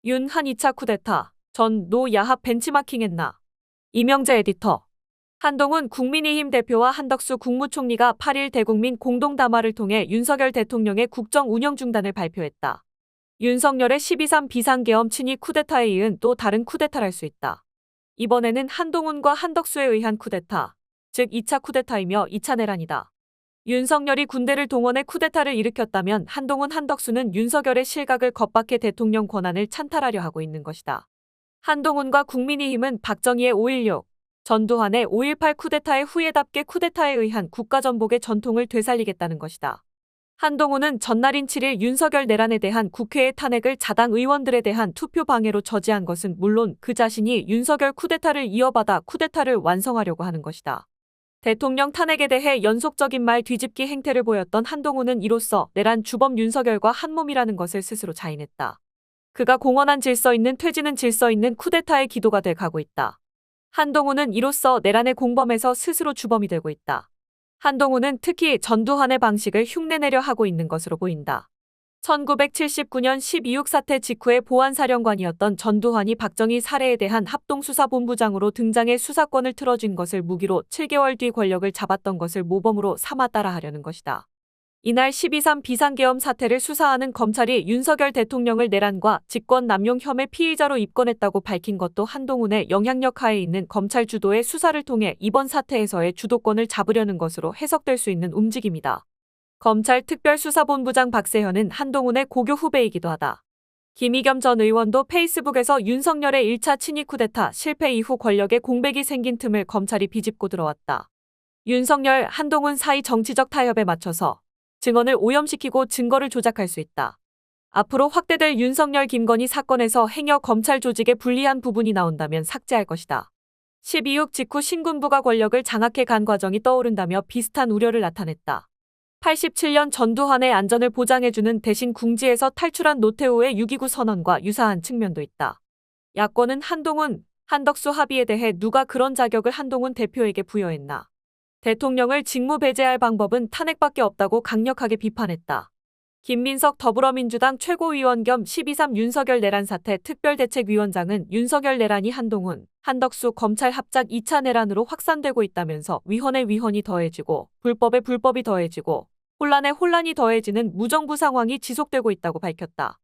윤한 2차 쿠데타. 전 노 야합 벤치마킹했나. 이명재 에디터. 한동훈 국민의힘 대표와 한덕수 국무총리가 8일 대국민 공동담화를 통해 윤석열 대통령의 국정 운영 중단을 발표했다. 윤석열의 12.3 비상계엄 친위 쿠데타에 이은 또 다른 쿠데타랄 수 있다. 이번에는 한동훈과 한덕수에 의한 쿠데타, 즉 2차 쿠데타이며 2차 내란이다. 윤석열이 군대를 동원해 쿠데타를 일으켰다면 한동훈 한덕수는 윤석열의 실각을 겁박해 대통령 권한을 찬탈하려 하고 있는 것이다. 한동훈과 국민의힘은 박정희의 5.16, 전두환의 5.18 쿠데타의 후예답게 쿠데타에 의한 국가전복의 전통을 되살리겠다는 것이다. 한동훈은 전날인 7일 윤석열 내란에 대한 국회의 탄핵을 자당 의원들에 대한 투표 방해로 저지한 것은 물론 그 자신이 윤석열 쿠데타를 이어받아 쿠데타를 완성하려고 하는 것이다. 대통령 탄핵에 대해 연속적인 말 뒤집기 행태를 보였던 한동훈은 이로써 내란 주범 윤석열과 한몸이라는 것을 스스로 자인했다. 그가 공언한 질서 있는 퇴진은 질서 있는 쿠데타의 기도가 돼 가고 있다. 한동훈은 이로써 내란의 공범에서 스스로 주범이 되고 있다. 한동훈은 특히 전두환의 방식을 흉내내려 하고 있는 것으로 보인다. 1979년 12.6 사태 직후에 보안사령관이었던 전두환이 박정희 살해에 대한 합동수사본부장으로 등장해 수사권을 틀어준 것을 무기로 7개월 뒤 권력을 잡았던 것을 모범으로 삼아 따라하려는 것이다. 이날 12.3 비상계엄 사태를 수사하는 검찰이 윤석열 대통령을 내란과 직권 남용 혐의 피의자로 입건했다고 밝힌 것도 한동훈의 영향력 하에 있는 검찰 주도의 수사를 통해 이번 사태에서의 주도권을 잡으려는 것으로 해석될 수 있는 움직임이다. 검찰 특별수사본부장 박세현은 한동훈의 고교 후배이기도 하다. 김의겸 전 의원도 페이스북에서 윤석열의 1차 친위 쿠데타 실패 이후 권력의 공백이 생긴 틈을 검찰이 비집고 들어왔다. 윤석열, 한동훈 사이 정치적 타협에 맞춰서 증언을 오염시키고 증거를 조작할 수 있다. 앞으로 확대될 윤석열 김건희 사건에서 행여 검찰 조직에 불리한 부분이 나온다면 삭제할 것이다. 12.6 직후 신군부가 권력을 장악해 간 과정이 떠오른다며 비슷한 우려를 나타냈다. 87년 전두환의 안전을 보장해주는 대신 궁지에서 탈출한 노태우의 6.29 선언과 유사한 측면도 있다. 야권은 한동훈, 한덕수 합의에 대해 누가 그런 자격을 한동훈 대표에게 부여했나. 대통령을 직무 배제할 방법은 탄핵밖에 없다고 강력하게 비판했다. 김민석 더불어민주당 최고위원 겸 12.3 윤석열 내란 사태 특별대책위원장은 윤석열 내란이 한동훈, 한덕수 검찰 합작 2차 내란으로 확산되고 있다면서 위헌에 위헌이 더해지고 불법에 불법이 더해지고 혼란에 혼란이 더해지는 무정부 상황이 지속되고 있다고 밝혔다.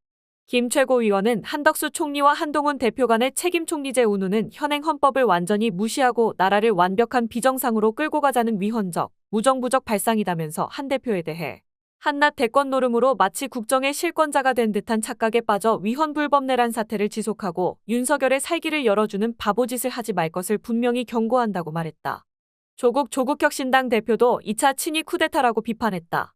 김 최고위원은 한덕수 총리와 한동훈 대표 간의 책임 총리제 운운은 현행 헌법을 완전히 무시하고 나라를 완벽한 비정상으로 끌고 가자는 위헌적, 무정부적 발상이다면서 한 대표에 대해 한낱 대권 노름으로 마치 국정의 실권자가 된 듯한 착각에 빠져 위헌 불법 내란 사태를 지속하고 윤석열의 살기를 열어주는 바보짓을 하지 말 것을 분명히 경고한다고 말했다. 조국혁신당 대표도 2차 친위 쿠데타라고 비판했다.